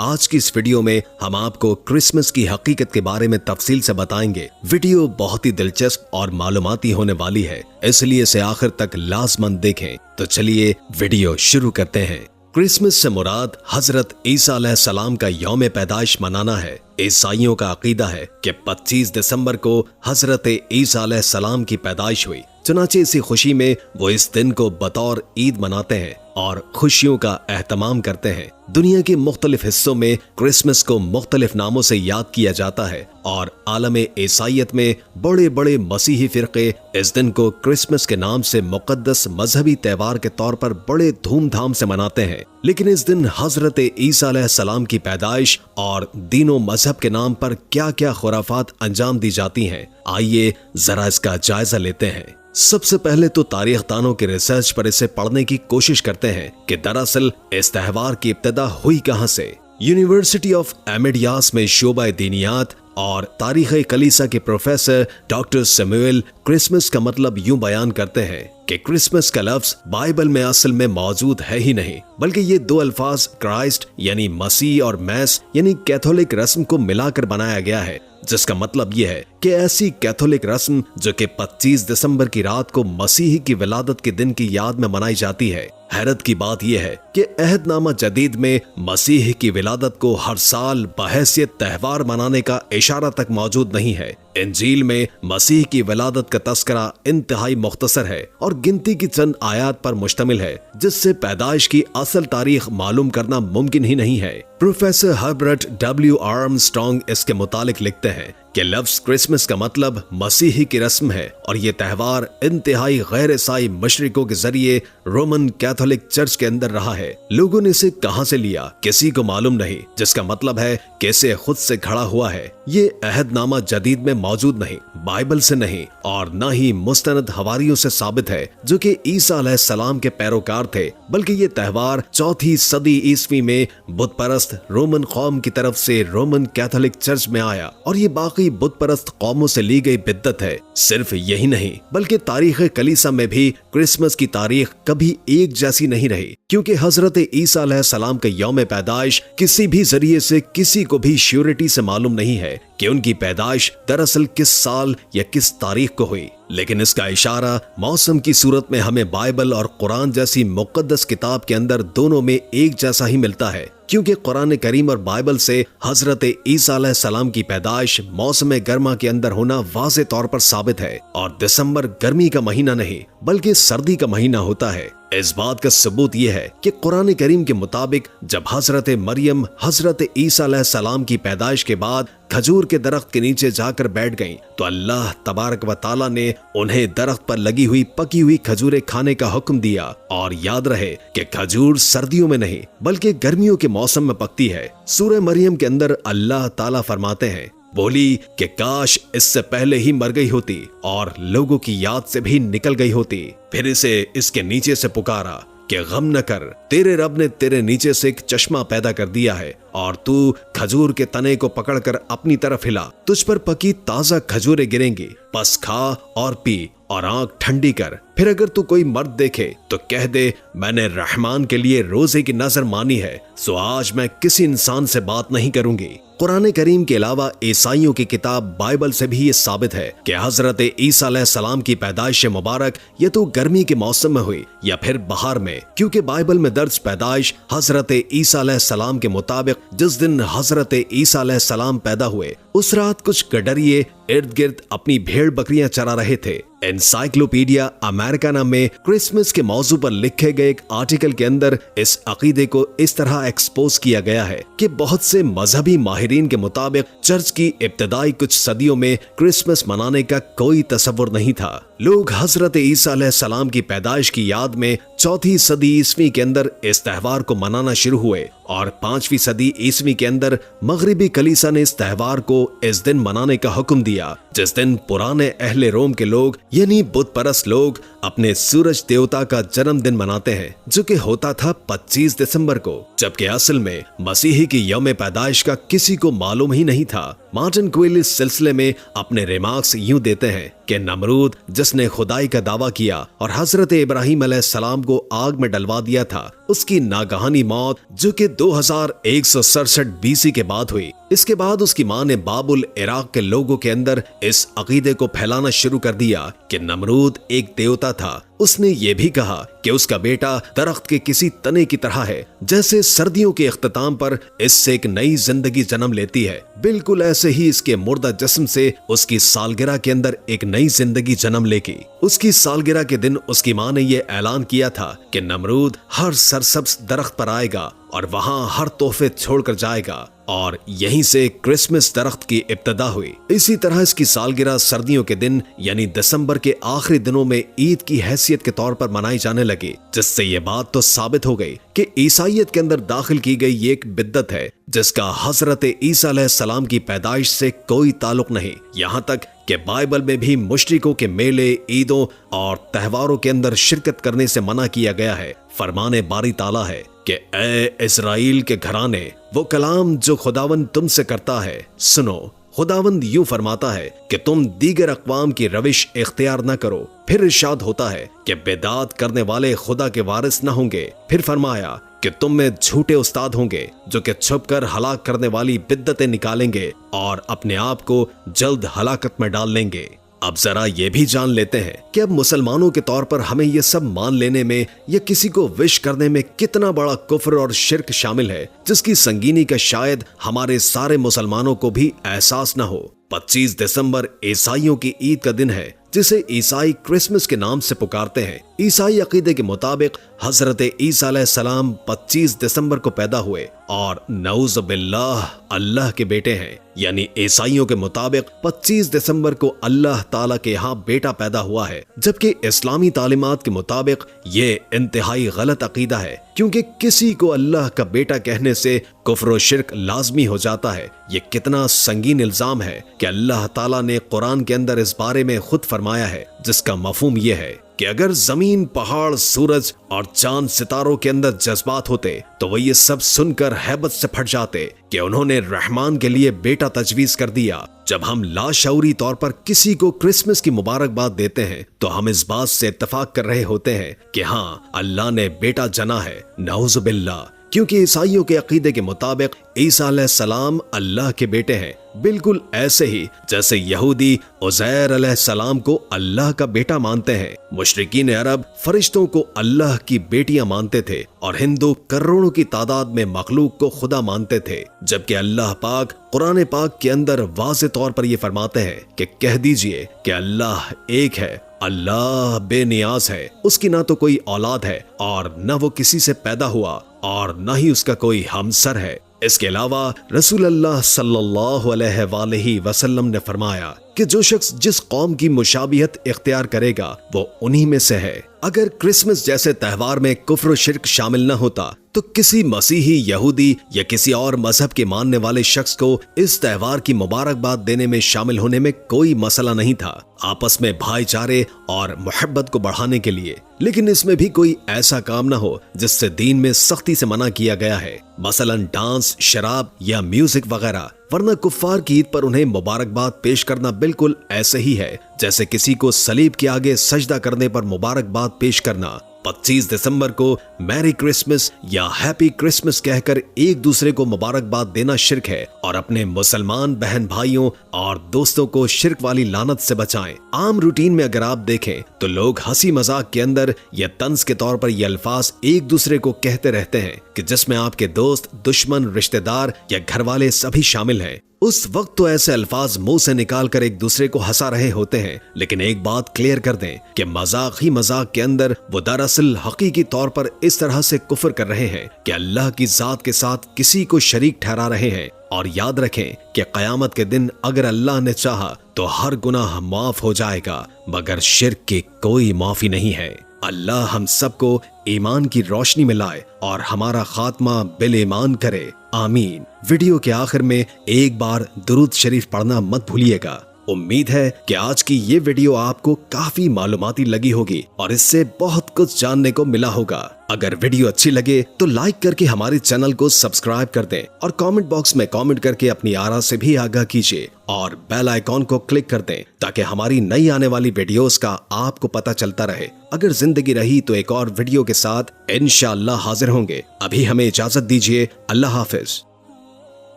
आज की इस वीडियो में हम आपको क्रिसमस की हकीकत के बारे में तफसील से बताएंगे। वीडियो बहुत ही दिलचस्प और मालूमाती होने वाली है, इसलिए इसे आखिर तक लाजमन देखें। तो चलिए वीडियो शुरू करते हैं। क्रिसमस से मुराद हजरत ईसा अलैहिस्सलाम का यौम पैदाइश मनाना है। ईसाइयों का अकीदा है कि 25 दिसंबर को हजरत ईसा अलैहिस्सलाम की पैदाइश हुई। चुनाचे इसी खुशी में वो इस दिन को बतौर ईद मनाते हैं और खुशियों का एहतमाम करते हैं। दुनिया के मुख्तलिफ हिस्सों में क्रिसमस को मुख्तलिफ नामों से याद किया जाता है और आलमे ईसाइयत में बड़े बड़े मसीही फिरके इस दिन को क्रिसमस के नाम से मुकद्दस मजहबी त्योहार के तौर पर बड़े धूमधाम से मनाते हैं। लेकिन इस दिन हजरत ईसा अलैहिस्सलाम की पैदाइश और दीनो मजहब के नाम पर क्या क्या खुराफात अंजाम दी जाती हैं, आइए जरा इसका जायजा लेते हैं। सबसे पहले तो तारीख दानों की रिसर्च पर इसे पढ़ने की कोशिश करते हैं कि दरअसल इस त्योहार की इब्तिदा हुई कहां से। यूनिवर्सिटी ऑफ एमिडियास में शोबा दीनियात और तारीख कलीसा के प्रोफेसर डॉक्टर सैमुअल क्रिसमस का मतलब यूं बयान करते हैं कि क्रिसमस का लफ्ज बाइबल में असल में मौजूद है ही नहीं, बल्कि ये दो अल्फाज क्राइस्ट यानी मसीह और मैस यानी कैथोलिक रस्म को मिलाकर बनाया गया है, जिसका मतलब यह है कि ऐसी कैथोलिक रस्म जो कि 25 दिसंबर की रात को मसीह की विलादत के दिन की याद में मनाई जाती है। हैरत की बात यह है कि अहदनामा जदीद में मसीह की विलादत को हर साल बहैसियत त्योहार मनाने का इशारा तक मौजूद नहीं है। इंजील में मसीह की विलादत का तस्करा इंतहाई मुख्तसर है और गिनती की चंद आयात पर मुश्तमिल है, जिससे पैदाइश की असल तारीख मालूम करना मुमकिन ही नहीं है। प्रोफेसर हर्बर्ट डब्ल्यू आर्मस्ट्रांग इसके मुतालिक लिखते हैं कि लफ्ज क्रिसमस का मतलब मसीही की रस्म है और ये त्योहार इंतहाई गैर ईसाई मशरिकों के जरिए रोमन कैथोलिक चर्च के अंदर रहा है। लोगों ने इसे कहां से लिया किसी को मालूम नहीं, जिसका मतलब है कि इसे खुद से खड़ा हुआ है। ये अहदनामा जदीद में मौजूद नहीं, बाइबल से नहीं और न ही मुस्तनद हवारियों से साबित है जो कि ईसा अलैहिस्सलाम के पैरोकार थे, बल्कि ये त्योहार 4वीं सदी ईस्वी में बुत परस्त रोमन कौम की तरफ से रोमन कैथोलिक चर्च में आया और ये बाकी बुत परस्त कौमों से ली गई बिद्दत है। सिर्फ यही नहीं बल्कि तारीख कलीसा में भी क्रिसमस की तारीख कभी एक जैसी नहीं रही, क्योंकि हजरत ईसा अलैहिस्सलाम का यौम पैदाइश किसी भी जरिए से किसी को भी श्योरिटी से मालूम नहीं है कि उनकी पैदाइश दरअसल किस साल या किस तारीख को हुई। लेकिन इसका इशारा मौसम की सूरत में हमें बाइबल और कुरान जैसी मुकद्दस किताब के अंदर दोनों में एक जैसा ही मिलता है, क्योंकि कुरान करीम और बाइबल से हजरत ईसा अलैहिस्सलाम की पैदाइश मौसम गर्मा के अंदर होना वाज़े तौर पर साबित है और दिसंबर गर्मी का महीना नहीं बल्कि सर्दी का महीना होता है। इस बात का सबूत यह है कि कुरान करीम के मुताबिक जब हजरत मरियम हजरत ईसा अलैहिस्सलाम की पैदाइश के बाद खजूर के दरख्त के नीचे जाकर बैठ गईं, तो अल्लाह तबारक व ताला ने उन्हें दरख्त पर लगी हुई पकी हुई खजूरें खाने का हुक्म दिया। और याद रहे कि खजूर सर्दियों में नहीं बल्कि गर्मियों के मौसम में पकती है। सूरह मरियम के अंदर अल्लाह ताला फरमाते हैं, बोली कि काश इससे पहले ही मर गई होती और लोगों की याद से भी निकल गई होती। फिर इसे इसके नीचे से पुकारा कि गम न कर, तेरे रब ने तेरे नीचे से एक चश्मा पैदा कर दिया है और तू खजूर के तने को पकड़कर अपनी तरफ हिला, तुझ पर पकी ताजा खजूरें गिरेंगी, बस खा और पी और आंख ठंडी कर। फिर अगर तू कोई मर्द देखे तो कह दे, मैंने रहमान के लिए रोजे की नजर मानी है, सो आज मैं किसी इंसान से बात नहीं करूंगी। कुरान करीम के अलावा ईसाइयों की किताब बाइबल से भी ये साबित है कि हजरत ईसा अलैहिस्सलाम की पैदाइश मुबारक या तो गर्मी के मौसम में हुई या फिर बहार में, क्योंकि बाइबल में दर्ज पैदाइश हजरत ईसा अलैहिस्सलाम के मुताबिक जिस दिन हजरत ईसा अलैहिस्सलाम पैदा हुए उस रात कुछ गडरिये इर्द गिर्द अपनी भेड़ बकरियां चरा रहे थे। एनसाइक्लोपीडिया अमेरिकाना में क्रिसमस के मौजू पर लिखे गए एक आर्टिकल के अंदर इस अकीदे को इस तरह एक्सपोज किया गया है कि बहुत से मजहबी माहिरीन के मुताबिक चर्च की इब्तदाई कुछ सदियों में क्रिसमस मनाने का कोई तसव्वुर नहीं था। लोग हजरत ईसा अलैहिस्सलाम की पैदाइश की याद में 4वीं सदी ईस्वी के अंदर इस त्योहार को मनाना शुरू हुए और 5वीं सदी ईस्वी के अंदर मगरिबी कलीसा ने इस त्योहार को इस दिन मनाने का हुक्म दिया, जिस दिन पुराने अहले रोम के लोग यानी बुत परस्त लोग अपने सूरज देवता का जन्मदिन मनाते हैं, जो कि होता था 25 दिसंबर को, जबकि असल में मसीही की यौम पैदाइश का किसी को मालूम ही नहीं था। मार्टिन क्विल इस सिलसिले में अपने रिमार्क्स यूं देते हैं कि नमरूद जिसने खुदाई का दावा किया और हजरत इब्राहिम अलैहिस्सलाम को आग में डलवा दिया था, उसकी नागहानी मौत जो कि 2167 बीसी के बाद हुई। इसके बाद उसकी मां ने बाबुल इराक के लोगों के अंदर इस अकीदे को फैलाना शुरू कर दिया कि नमरूद एक देवता था। उसने ये भी कहा कि उसका बेटा दरख्त के किसी तने की तरह है, जैसे सर्दियों के इख्तिताम पर इससे एक नई जिंदगी जन्म लेती है, बिल्कुल ऐसे ही इसके मुर्दा जिस्म से उसकी सालगिरह के अंदर एक नई जिंदगी जन्म लेगी। उसकी सालगिरह के दिन उसकी मां ने यह ऐलान किया था कि नमरूद हर सरसब्ज दरख्त पर आएगा और वहां हर तोहफे छोड़कर जाएगा, और यहीं से क्रिसमस दरख्त की इब्तिदा हुई। इसी तरह इसकी सालगिरह सर्दियों के दिन यानी दिसंबर के आखिरी दिनों में ईद की हैसियत के तौर पर मनाई जाने लगी, जिससे ये बात तो साबित हो गई कि ईसाईयत के अंदर दाखिल की गई ये एक बिद्दत है जिसका हजरत ईसा अलैहिस्सलाम की पैदाइश से कोई ताल्लुक नहीं। यहाँ तक कि बाइबल में भी मुशरिकों के मेले, ईदों और त्योहारों के अंदर शिरकत करने से मना किया गया है। फरमाने बारी ताला है कि ए इस्राएल के घराने, वो कलाम जो खुदावंद तुमसे करता है सुनो। खुदावंद यूं फरमाता है कि तुम दीगर अक़वाम की रविश इख्तियार न करो। फिर इरशाद होता है कि बेदात करने वाले खुदा के वारिस न होंगे। फिर फरमाया कि तुम में झूठे उस्ताद होंगे जो कि छुपकर हलाक करने वाली बिद्दतें निकालेंगे और अपने आप को जल्द हलाकत में डाल लेंगे। अब जरा ये भी जान लेते हैं कि अब मुसलमानों के तौर पर हमें ये सब मान लेने में या किसी को विश करने में कितना बड़ा कुफ्र और शिर्क शामिल है, जिसकी संगीनी का शायद हमारे सारे मुसलमानों को भी एहसास न हो। 25 दिसंबर ईसाइयों की ईद का दिन है, जिसे ईसाई क्रिसमस के नाम से पुकारते हैं। ईसाई अकीदे के मुताबिक हजरत ईसा अलैहिस्सलाम 25 दिसंबर को पैदा हुए और नऊज़ बिल्लाह अल्लाह के बेटे हैं। यानी ईसाइयों के मुताबिक 25 दिसंबर को अल्लाह ताला के यहाँ बेटा पैदा हुआ है, जबकि इस्लामी तालीमात के मुताबिक ये इंतहाई गलत अकीदा है, क्योंकि किसी को अल्लाह का बेटा कहने से कुफ्र व शिर्क लाजमी हो जाता है। ये कितना संगीन इल्जाम है कि अल्लाह ताला ने कुरान के अंदर इस बारे में खुद फरमाया है, जिसका मफहूम ये है कि अगर जमीन, पहाड़, सूरज और चांद सितारों के अंदर जज्बात होते तो वो ये सब सुनकर हैबत से फट जाते कि उन्होंने रहमान के लिए बेटा तजवीज कर दिया। जब हम लाशऊरी तौर पर किसी को क्रिसमस की मुबारकबाद देते हैं तो हम इस बात से इत्तफाक कर रहे होते हैं कि हाँ, अल्लाह ने बेटा जना है, नऊज़ बिल्लाह, क्योंकि ईसाइयों के अकीदे के मुताबिक ईसा अलैहिस्सलाम अल्लाह के बेटे हैं, बिल्कुल ऐसे ही जैसे यहूदी उज़ैर अलैहिस्सलाम को अल्लाह का बेटा मानते हैं। मुशरिकीन अरब फरिश्तों को अल्लाह की बेटियां मानते थे और हिंदू करोड़ों की तादाद में मखलूक को खुदा मानते थे, जबकि अल्लाह पाक कुरान पाक के अंदर वाज़े तौर पर ये फरमाते हैं कि कह दीजिए कि अल्लाह एक है, अल्लाह बेनियाज है, उसकी ना तो कोई औलाद है और न वो किसी से पैदा हुआ और न ही उसका कोई हमसर है। इसके अलावा रसूल अल्लाह सल्लल्लाहु अलैहि वसल्लम ने फरमाया कि जो शख्स जिस कौम की मुशाबिहत इख्तियार करेगा वो उन्हीं में से है। अगर क्रिसमस जैसे त्योहार में कुफ्र शिर्क शामिल न होता तो किसी मसीही, यहूदी या किसी और मजहब के मानने वाले शख्स को इस त्योहार की मुबारकबाद देने में शामिल होने में कोई मसला नहीं था, आपस में भाईचारे और मोहब्बत को बढ़ाने के लिए। लेकिन इसमें भी कोई ऐसा काम न हो जिससे दीन में सख्ती से मना किया गया है, मसलन डांस, शराब या म्यूजिक वगैरह, वरना कुफ्फार की ईद पर उन्हें मुबारकबाद पेश करना बिल्कुल ऐसे ही है जैसे किसी को सलीब के आगे सजदा करने पर मुबारकबाद पेश करना। 25 दिसंबर को मैरी क्रिसमस या हैप्पी क्रिसमस कहकर एक दूसरे को मुबारकबाद देना शिर्क है और अपने मुसलमान बहन भाइयों और दोस्तों को शिर्क वाली लानत से बचाएं। आम रूटीन में अगर आप देखें तो लोग हंसी मजाक के अंदर या तंज के तौर पर ये अल्फाज एक दूसरे को कहते रहते हैं कि जिसमें आपके दोस्त, दुश्मन, रिश्तेदार या घर वाले सभी शामिल हैं। उस वक्त तो ऐसे अल्फाज मुंह से निकाल कर एक दूसरे को हंसा रहे होते हैं, लेकिन एक बात क्लियर कर दें कि मजाक ही मजाक के अंदर वो दरअसल हकीकी तौर पर इस तरह से कुफ्र कर रहे हैं कि अल्लाह की जात के साथ किसी को शरीक ठहरा रहे हैं। और याद रखें कि क़यामत के दिन अगर अल्लाह ने चाहा तो हर गुनाह माफ हो जाएगा, मगर शिर्क की कोई माफी नहीं है। अल्लाह हम सबको ईमान की रोशनी में लाए और हमारा खात्मा बिल ईमान करे, आमीन। वीडियो के आखिर में एक बार दुरूद शरीफ पढ़ना मत भूलिएगा। उम्मीद है कि आज की ये वीडियो आपको काफी मालूमाती लगी होगी और इससे बहुत कुछ जानने को मिला होगा। अगर वीडियो अच्छी लगे तो लाइक करके हमारे चैनल को सब्सक्राइब कर दें और कमेंट बॉक्स में कमेंट करके अपनी आरा से भी आगाह कीजिए और बेल आइकॉन को क्लिक कर दें ताकि हमारी नई आने वाली वीडियोस का आपको पता चलता रहे। अगर जिंदगी रही तो एक और वीडियो के साथ इंशाअल्लाह हाजिर होंगे। अभी हमें इजाजत दीजिए। अल्लाह हाफिज।